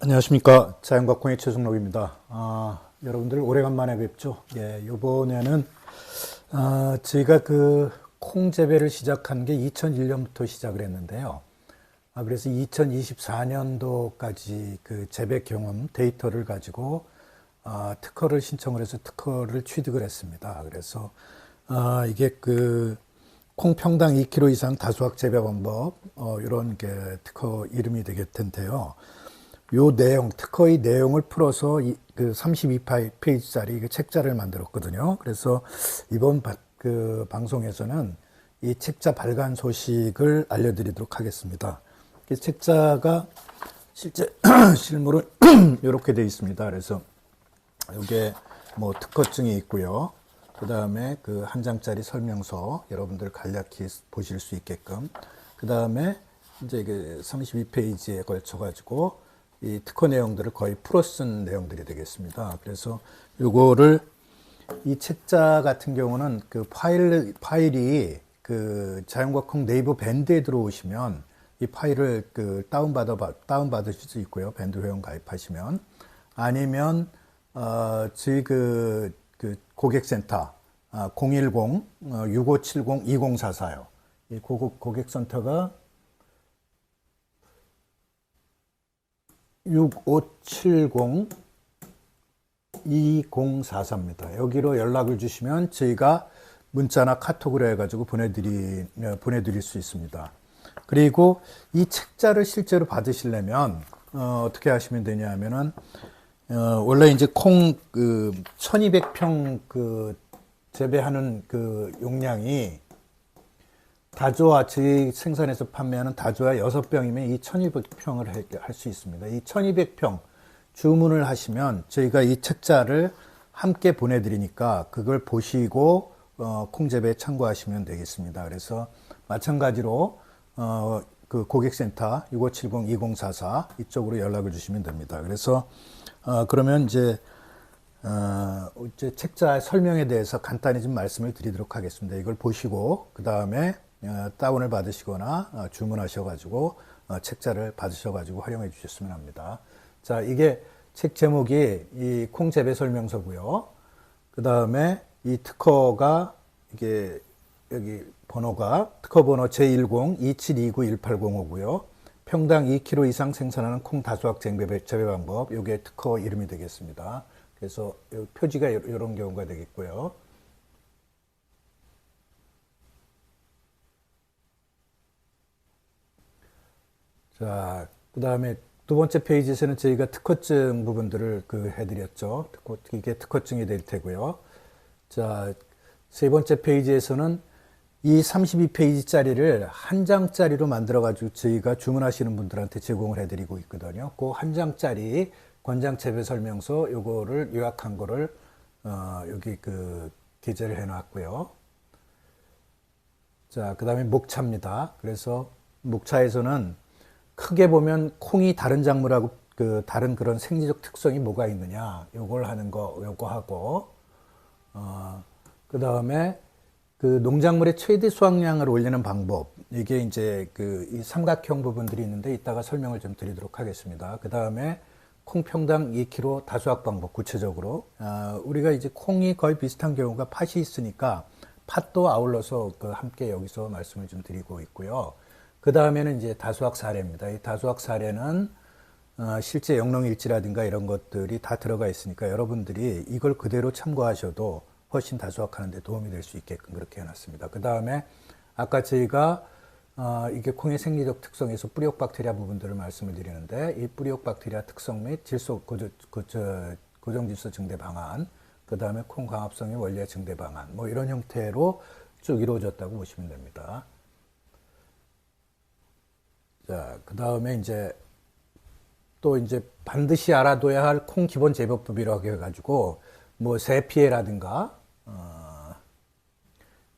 안녕하십니까. 자연과 콩의 최승록입니다. 여러분들 오래간만에 뵙죠. 예, 요번에는, 저희가 콩 재배를 시작한 게 2001년부터 시작을 했는데요. 그래서 2024년도까지 그 재배 경험 데이터를 가지고, 특허를 신청을 해서 특허를 취득을 했습니다. 그래서, 이게 콩 평당 2kg 이상 다수학 재배 방법, 이런 게 특허 이름이 되겠 텐데요. 요 내용, 특허의 내용을 풀어서 32페이지짜리 책자를 만들었거든요. 그래서 이번 방송에서는 이 책자 발간 소식을 알려드리도록 하겠습니다. 이 책자가 실제 실물은 이렇게 되어 있습니다. 그래서 이게 뭐 특허증이 있고요. 그 다음에 한 장짜리 설명서 여러분들 간략히 보실 수 있게끔. 그 다음에 이제 32페이지에 걸쳐 가지고 이 특허 내용들을 거의 풀어 쓴 내용들이 되겠습니다. 그래서 요거를 이 책자 같은 경우는 파일이 자연과 콩 네이버 밴드에 들어오시면 이 파일을 다운받으실 수 있고요. 밴드 회원 가입하시면. 아니면 저희 고객센터 010-6570-2044요. 이 고객센터가 6570-2044입니다. 여기로 연락을 주시면 저희가 문자나 카톡으로 해가지고 보내드릴 수 있습니다. 그리고 이 책자를 실제로 받으시려면, 어떻게 하시면 되냐 하면은, 원래 이제 콩 1200평 재배하는 용량이 다조와 저희 생산해서 판매하는 다조와 6병이면 이 1200평을 할 수 있습니다. 이 1200평 주문을 하시면 저희가 이 책자를 함께 보내드리니까 그걸 보시고 콩재배에 참고하시면 되겠습니다. 그래서 마찬가지로 고객센터 6570-2044 이쪽으로 연락을 주시면 됩니다. 그래서 그러면 이제 책자 설명에 대해서 간단히 좀 말씀을 드리도록 하겠습니다. 이걸 보시고 그 다음에 다운을 받으시거나 주문하셔가지고 책자를 받으셔가지고 활용해 주셨으면 합니다. 자, 이게 책 제목이 이 콩 재배 설명서고요. 그 다음에 이 특허가 이게 여기 번호가 특허 번호 J10-2729-1805고요. 평당 2kg 이상 생산하는 콩 다수학 재배 방법, 요게 특허 이름이 되겠습니다. 그래서 표지가 이런 경우가 되겠고요. 자, 그 다음에 두 번째 페이지에서는 저희가 특허증 부분들을 해드렸죠. 이게 특허증이 될 테고요. 자, 세 번째 페이지에서는 이 32페이지짜리를 한 장짜리로 만들어가지고 저희가 주문하시는 분들한테 제공을 해드리고 있거든요. 그 한 장짜리 권장 재배 설명서 요거를 요약한 거를 여기 게재를 해놨고요. 자, 그 다음에 목차입니다. 그래서 목차에서는 크게 보면 콩이 다른 작물하고 다른 그런 생리적 특성이 뭐가 있느냐 요걸 하는 거 요거 하고 그 다음에 농작물의 최대 수확량을 올리는 방법 이게 이제 이 삼각형 부분들이 있는데 이따가 설명을 좀 드리도록 하겠습니다. 그 다음에 콩 평당 2kg 다수학 방법 구체적으로 우리가 이제 콩이 거의 비슷한 경우가 팥이 있으니까 팥도 아울러서 함께 여기서 말씀을 좀 드리고 있고요. 그 다음에는 이제 다수학 사례입니다. 이 다수학 사례는 실제 영농일지라든가 이런 것들이 다 들어가 있으니까 여러분들이 이걸 그대로 참고하셔도 훨씬 다수학하는 데 도움이 될 수 있게끔 그렇게 해놨습니다. 그 다음에 아까 저희가 이게 콩의 생리적 특성에서 뿌리옥 박테리아 부분들을 말씀을 드리는데 이 뿌리옥 박테리아 특성 및 질소 고정질소 증대 방안 그 다음에 콩 광합성의 원리의 증대 방안 뭐 이런 형태로 쭉 이루어졌다고 보시면 됩니다. 자, 그 다음에 또 반드시 알아둬야 할 콩 기본 재배법이라고 해가지고, 뭐, 세피해라든가,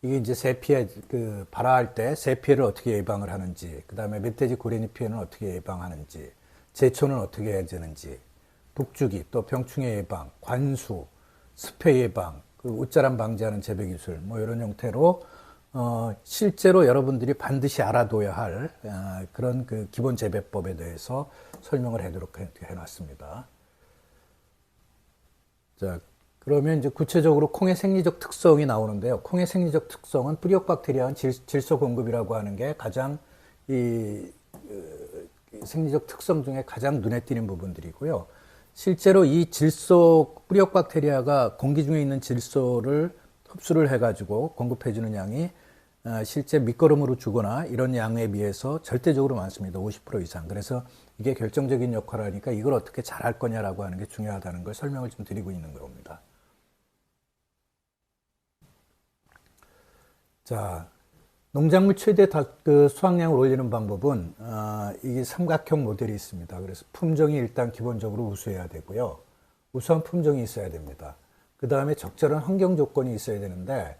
이게 이제 세피해, 발화할 때 세피해를 어떻게 예방을 하는지, 그 다음에 멧돼지 고래니 피해는 어떻게 예방하는지, 제초는 어떻게 해야 되는지, 북주기, 또 병충해 예방, 관수, 습해 예방, 웃자람 방지하는 재배 기술, 뭐 이런 형태로 실제로 여러분들이 반드시 알아둬야 할 그런 그 기본 재배법에 대해서 설명을 해도록 해놨습니다. 자, 그러면 이제 구체적으로 콩의 생리적 특성이 나오는데요. 콩의 생리적 특성은 뿌리옥박테리아는 질소 공급이라고 하는 게 가장 이 생리적 특성 중에 가장 눈에 띄는 부분들이고요. 실제로 이 질소 뿌리옥박테리아가 공기 중에 있는 질소를 흡수를 해가지고 공급해주는 양이 실제 밑거름으로 주거나 이런 양에 비해서 절대적으로 많습니다. 50% 이상. 그래서 이게 결정적인 역할을 하니까 이걸 어떻게 잘할 거냐라고 하는 게 중요하다는 걸 설명을 좀 드리고 있는 겁니다. 자, 농작물 최대 그 수확량을 올리는 방법은 이게 삼각형 모델이 있습니다. 그래서 품종이 일단 기본적으로 우수해야 되고요. 우수한 품종이 있어야 됩니다. 그 다음에 적절한 환경 조건이 있어야 되는데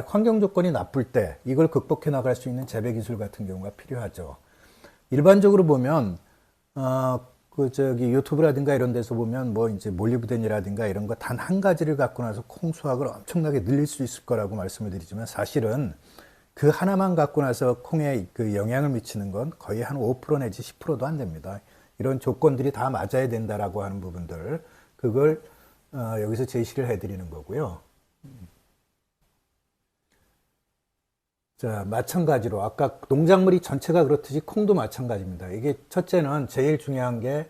환경 조건이 나쁠 때 이걸 극복해 나갈 수 있는 재배 기술 같은 경우가 필요하죠. 일반적으로 보면 유튜브라든가 이런 데서 보면 뭐 이제 몰리브덴이라든가 이런 거 단 한 가지를 갖고 나서 콩 수확을 엄청나게 늘릴 수 있을 거라고 말씀을 드리지만 사실은 그 하나만 갖고 나서 콩에 그 영향을 미치는 건 거의 한 5% 내지 10%도 안 됩니다. 이런 조건들이 다 맞아야 된다라고 하는 부분들 그걸 여기서 제시를 해드리는 거고요. 자, 마찬가지로 아까 농작물이 전체가 그렇듯이 콩도 마찬가지입니다. 이게 첫째는 제일 중요한 게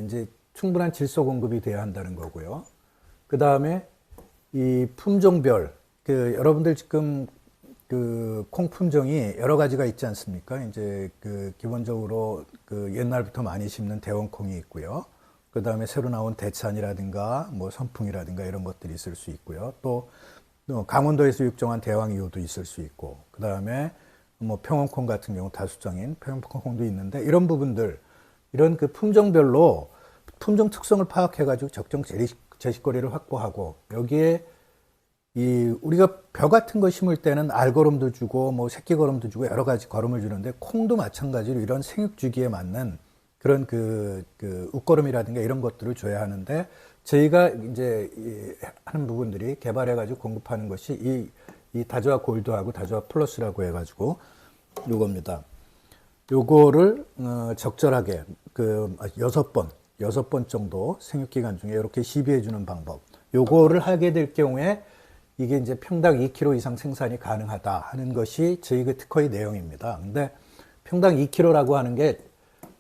이제 충분한 질소 공급이 돼야 한다는 거고요. 그 다음에 이 품종별 여러분들 지금 그 콩 품종이 여러 가지가 있지 않습니까? 이제 기본적으로 옛날부터 많이 심는 대원콩이 있고요. 그 다음에 새로 나온 대찬이라든가 뭐 선풍이라든가 이런 것들이 있을 수 있고요. 또 강원도에서 육종한 대왕이호도 있을 수 있고, 그 다음에 뭐 평원콩 같은 경우 다수정인 평원콩도 있는데 이런 부분들, 이런 그 품종별로 품종 특성을 파악해가지고 적정 제식거리를 확보하고 여기에 우리가 벼 같은 거 심을 때는 알거름도 주고 뭐 새끼거름도 주고 여러 가지 거름을 주는데 콩도 마찬가지로 이런 생육 주기에 맞는 그런 웃거름이라든가 이런 것들을 줘야 하는데 저희가 이제 하는 부분들이 개발해가지고 공급하는 것이 이 다조아 골드하고 다조아 플러스라고 해가지고 요겁니다. 요거를 적절하게 6번 정도 생육기간 중에 이렇게 시비해주는 방법. 요거를 하게 될 경우에 이게 이제 평당 2kg 이상 생산이 가능하다 하는 것이 저희 특허의 내용입니다. 근데 평당 2kg라고 하는 게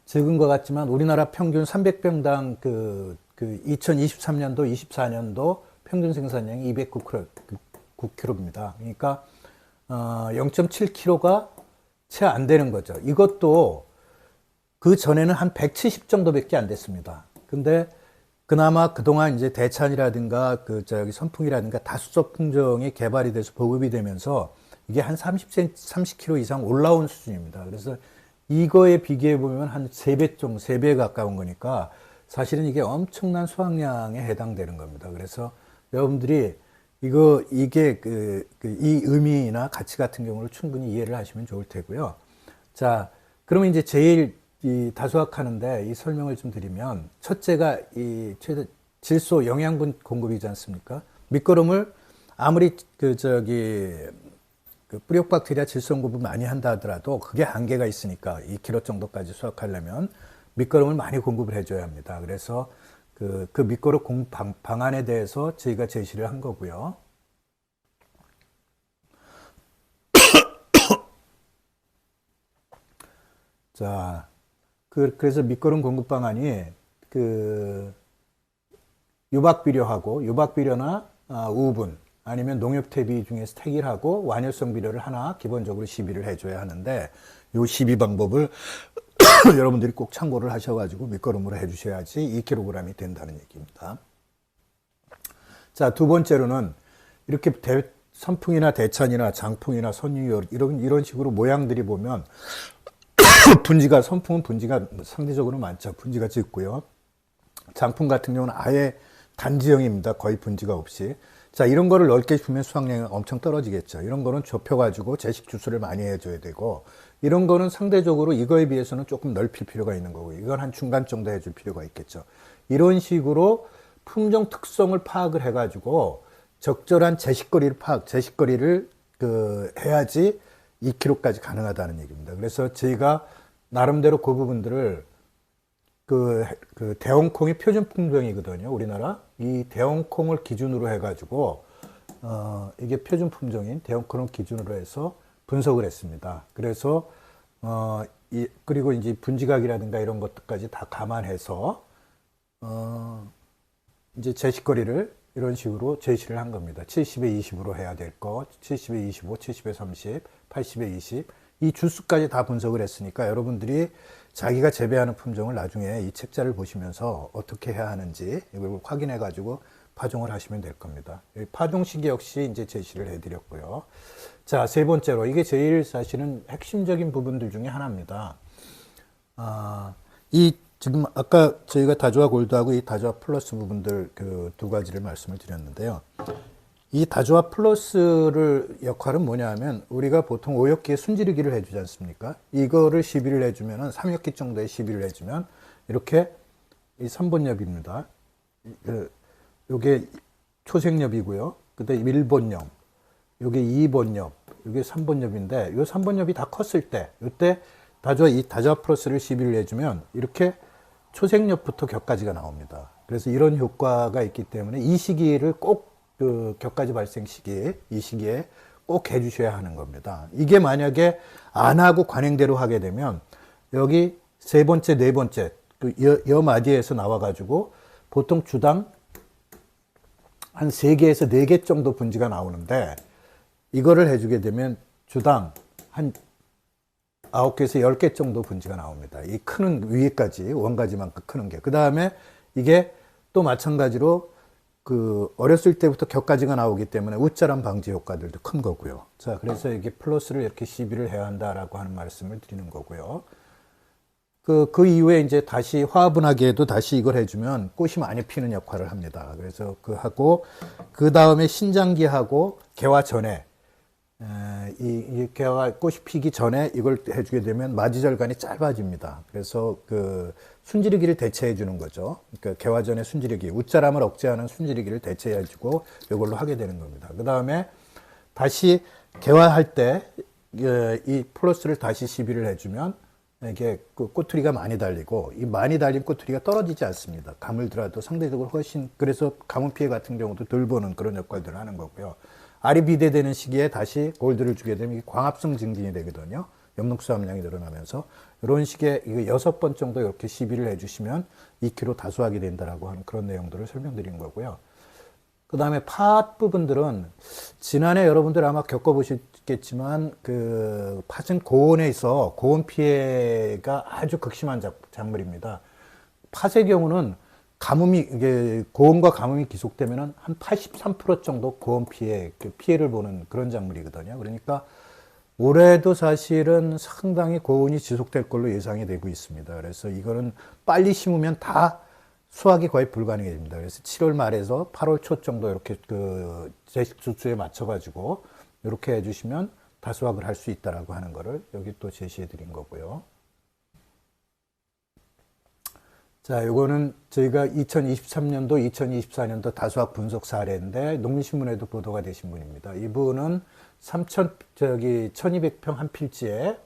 적은 것 같지만 우리나라 평균 300병당 2023년도, 24년도 평균 생산량이 209kg입니다. 그러니까 0.7kg가 채 안 되는 거죠. 이것도 그 전에는 한 170 정도밖에 안 됐습니다. 근데 그나마 그동안 이제 대찬이라든가 선풍이라든가 다수적 품종이 개발이 돼서 보급이 되면서 이게 한 30kg 이상 올라온 수준입니다. 그래서 이거에 비교해 보면 한 3배 정도, 3배에 가까운 거니까 사실은 이게 엄청난 수확량에 해당되는 겁니다. 그래서 여러분들이 이게 이 의미나 가치 같은 경우를 충분히 이해를 하시면 좋을 테고요. 자, 그러면 이제 제일 다수확하는데 이 설명을 좀 드리면 첫째가 최대 질소 영양분 공급이지 않습니까? 밑거름을 아무리 뿌리옥박테리아 질소 공급을 많이 한다 하더라도 그게 한계가 있으니까 2kg 정도까지 수확하려면 밑거름을 많이 공급을 해줘야 합니다. 그래서 그 밑거름 공급 방안에 대해서 저희가 제시를 한 거고요. 자, 그래서 밑거름 공급 방안이 유박비료나 우분 아니면 농협대비 중에서 택일하고 완효성 비료를 하나 기본적으로 시비를 해줘야 하는데 요 시비 방법을 여러분들이 꼭 참고를 하셔가지고 밑거름으로 해주셔야지 2kg이 된다는 얘기입니다. 자, 두 번째로는 이렇게 선풍이나 대찬이나 장풍이나 선유효 이런 식으로 모양들이 보면 선풍은 분지가 상대적으로 많죠. 분지가 짙고요. 장풍 같은 경우는 아예 단지형입니다. 거의 분지가 없이. 자, 이런 거를 넓게 주면 수확량이 엄청 떨어지겠죠. 이런 거는 좁혀가지고 제식 주수를 많이 해줘야 되고, 이런 거는 상대적으로 이거에 비해서는 조금 넓힐 필요가 있는 거고, 이건 한 중간 정도 해줄 필요가 있겠죠. 이런 식으로 품종 특성을 파악을 해가지고 적절한 제식거리를 해야지 2kg까지 가능하다는 얘기입니다. 그래서 저희가 나름대로 그 부분들을 대홍콩이 표준 품종이거든요. 우리나라 이 대홍콩을 기준으로 해가지고 이게 표준 품종인 대홍콩을 기준으로 해서 분석을 했습니다. 그래서 그리고 이제 분지각이라든가 이런 것들까지 다 감안해서 이제 제식거리를 이런 식으로 제시를 한 겁니다. 70에 20으로 해야 될 거, 70에 25, 70에 30, 80에 20. 이 주수까지 다 분석을 했으니까 여러분들이 자기가 재배하는 품종을 나중에 이 책자를 보시면서 어떻게 해야 하는지 이걸 확인해 가지고 파종을 하시면 될 겁니다. 파종 시기 역시 이제 제시를 해드렸고요. 자, 세 번째로 이게 제일 사실은 핵심적인 부분들 중에 하나입니다. 지금 아까 저희가 다조아 골드하고 이 다조아 플러스 부분들 그 두 가지를 말씀을 드렸는데요. 이 다조아 플러스를 역할은 뭐냐 하면 우리가 보통 5엽기에 순지르기를 해주지 않습니까? 이거를 시비를 해주면은 3엽기 정도의 시비를 해주면 이렇게 이 3번엽입니다. 요게 초생엽이고요. 그다음에 1번엽, 요게 2번엽, 요게 3번엽인데 요 3번엽이 다 컸을 때 이때 이 다조아 플러스를 시비를 해주면 이렇게 초생엽부터 격가지가 나옵니다. 그래서 이런 효과가 있기 때문에 이 시기를 꼭 격가지 발생 시기, 이 시기에 꼭 해주셔야 하는 겁니다. 이게 만약에 안 하고 관행대로 하게 되면 여기 세 번째, 네 번째 여 마디에서 나와가지고 보통 주당 한 3개에서 4개 정도 분지가 나오는데 이거를 해주게 되면 주당 한 9개에서 10개 정도 분지가 나옵니다. 이 크는 위에까지 원가지만큼 크는 게. 그 다음에 이게 또 마찬가지로 어렸을 때부터 격가지가 나오기 때문에 웃자람 방지 효과들도 큰 거고요. 자, 그래서 이게 플러스를 이렇게 시비를 해야 한다라고 하는 말씀을 드리는 거고요. 그 이후에 이제 다시 화분하기에도 다시 이걸 해주면 꽃이 많이 피는 역할을 합니다. 그래서 그 다음에 신장기하고 개화 전에, 이 개화 꽃이 피기 전에 이걸 해주게 되면 마지절간이 짧아집니다. 그래서 순지르기를 대체해 주는 거죠. 그러니까 개화 전에 순지르기, 웃자람을 억제하는 순지르기를 대체해 주고 이걸로 하게 되는 겁니다. 그 다음에 다시 개화할 때 이 플러스를 다시 시비를 해주면 이게 꼬투리가 많이 달리고 이 많이 달린 꼬투리가 떨어지지 않습니다. 가물더라도 상대적으로 훨씬, 그래서 가뭄 피해 같은 경우도 덜 보는 그런 역할들을 하는 거고요. 알이 비대되는 시기에 다시 골드를 주게 되면 광합성 증진이 되거든요. 엽록수 함량이 늘어나면서 이런 식의 이거 6번 정도 이렇게 시비를 해주시면 2kg 다수하게 된다라고 하는 그런 내용들을 설명드린 거고요. 그 다음에 팥 부분들은 지난해 여러분들 아마 겪어보셨겠지만 팥은 고온에 고온 피해가 아주 극심한 작물입니다. 팥의 경우는 이게 고온과 가뭄이 지속되면 한 83% 정도 고온 피해를 보는 그런 작물이거든요. 그러니까 올해도 사실은 상당히 고온이 지속될 걸로 예상이 되고 있습니다. 그래서 이거는 빨리 심으면 다 수확이 거의 불가능해 됩니다. 그래서 7월 말에서 8월 초 정도 이렇게 제식 주수에 맞춰가지고 이렇게 해주시면 다수확을 할 수 있다라고 하는 거를 여기 또 제시해 드린 거고요. 자, 요거는 저희가 2023년도, 2024년도 다수학 분석 사례인데 농림신문에도 보도가 되신 분입니다. 이분은 1200평 한 필지에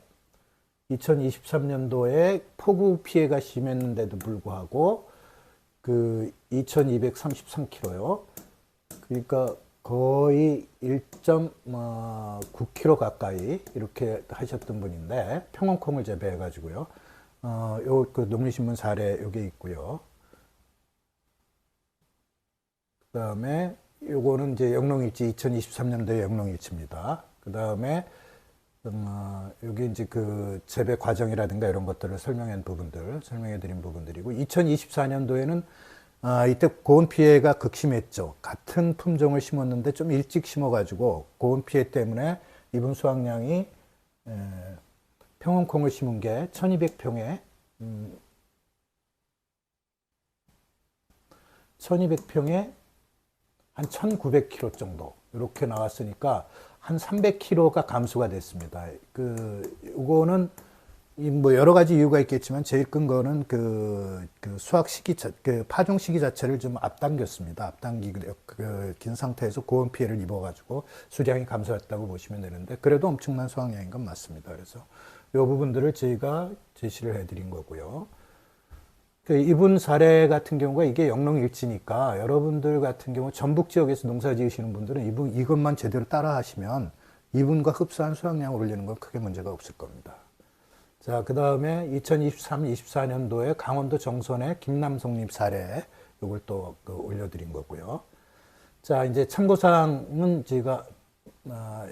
2023년도에 폭우 피해가 심했는데도 불구하고 2233kg요. 그러니까 거의 1.9kg 가까이 이렇게 하셨던 분인데 평원콩을 재배해 가지고요. 농림신문 사례 요게 있고요. 그 다음에 요거는 이제 영농일지 2023년도의 영농일지입니다. 그 다음에 여기 이제 재배 과정이라든가 이런 것들을 설명해 드린 부분들이고 2024년도에는 이때 고온 피해가 극심했죠. 같은 품종을 심었는데 좀 일찍 심어가지고 고온 피해 때문에 이분 수확량이 평원콩을 심은 게 1200평에 1200평에 한 1900kg 정도 이렇게 나왔으니까 한 300kg가 감소가 됐습니다. 요거는 뭐 여러 가지 이유가 있겠지만 제일 큰 거는 그 수확 시기, 그 파종 시기 자체를 좀 앞당겼습니다. 긴 상태에서 고온 피해를 입어가지고 수량이 감소했다고 보시면 되는데 그래도 엄청난 수확량인 건 맞습니다. 그래서 이 부분들을 저희가 제시를 해드린 거고요. 이분 사례 같은 경우가 이게 영농일치니까 여러분들 같은 경우 전북 지역에서 농사 지으시는 분들은 이것만 제대로 따라 하시면 이분과 흡사한 수확량을 올리는 건 크게 문제가 없을 겁니다. 자, 그 다음에 2023-24년도에 강원도 정선의 김남송님 사례, 이걸 또 올려드린 거고요. 자, 이제 참고사항은 제가,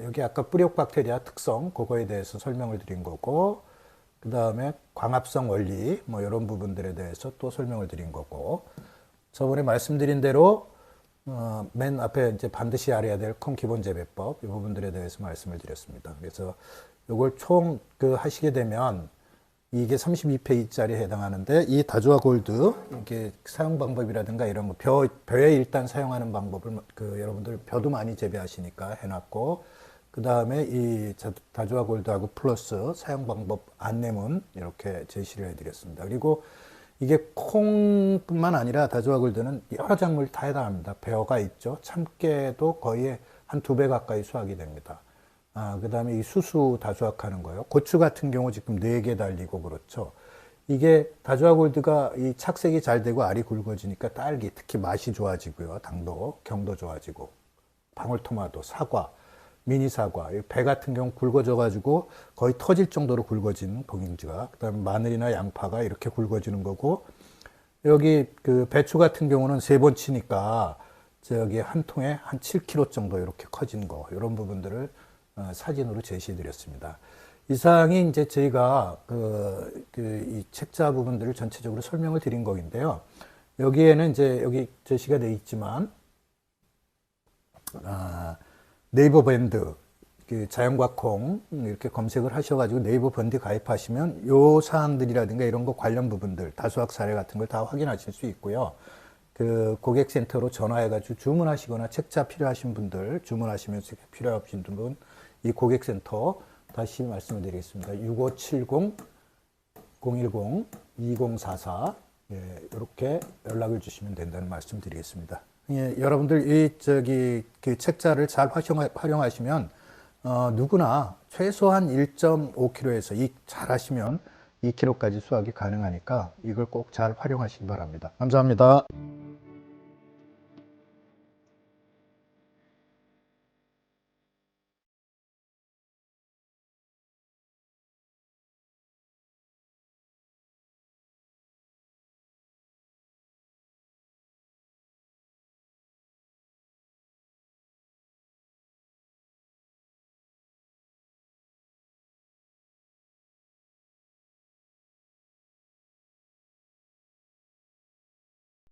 여기 아까 뿌리옥 박테리아 특성, 그거에 대해서 설명을 드린 거고, 그 다음에 광합성 원리, 뭐 이런 부분들에 대해서 또 설명을 드린 거고, 저번에 말씀드린 대로, 맨 앞에 이제 반드시 알아야 될 콩 기본 재배법, 이 부분들에 대해서 말씀을 드렸습니다. 그래서 요걸 총 하시게 되면 이게 32페이지짜리에 해당하는데 이 다조아 골드 이게 사용 방법이라든가 이런 거 벼에 일단 사용하는 방법을 여러분들 벼도 많이 재배하시니까 해놨고 그 다음에 이 다조아 골드하고 플러스 사용 방법 안내문 이렇게 제시를 해드렸습니다. 그리고 이게 콩뿐만 아니라 다조아 골드는 여러 작물 다 해당합니다. 벼가 있죠. 참깨도 거의 한 2배 가까이 수확이 됩니다. 그 다음에 이 수수 다수확하는 거예요. 고추 같은 경우 지금 4개 달리고 그렇죠. 이게 다조아 골드가 이 착색이 잘 되고 알이 굵어지니까 딸기, 특히 맛이 좋아지고요. 당도, 경도 좋아지고. 방울토마토, 사과, 미니 사과, 배 같은 경우 굵어져가지고 거의 터질 정도로 굵어지는 동ing지가. 그 다음에 마늘이나 양파가 이렇게 굵어지는 거고. 여기 배추 같은 경우는 3번 치니까 저기 한 통에 한 7kg 정도 이렇게 커진 거. 이런 부분들을 사진으로 제시해 드렸습니다. 이상이 이제 저희가 이 책자 부분들을 전체적으로 설명을 드린 거인데요. 여기에는 이제 여기 제시가 되어 있지만, 네이버 밴드, 자연과 콩, 이렇게 검색을 하셔가지고 네이버 밴드 가입하시면 요 사항들이라든가 이런 거 관련 부분들, 다수학 사례 같은 걸 다 확인하실 수 있고요. 고객센터로 전화해가지고 주문하시거나 책자 필요하신 분들, 주문하시면 필요하신 분, 이 고객센터 다시 말씀을 드리겠습니다. 6570-010-2044 이렇게 연락을 주시면 된다는 말씀 드리겠습니다. 여러분들 그 책자를 잘 활용하시면 누구나 최소한 1.5kg에서 잘 하시면 2kg까지 수확이 가능하니까 이걸 꼭 잘 활용하시기 바랍니다. 감사합니다.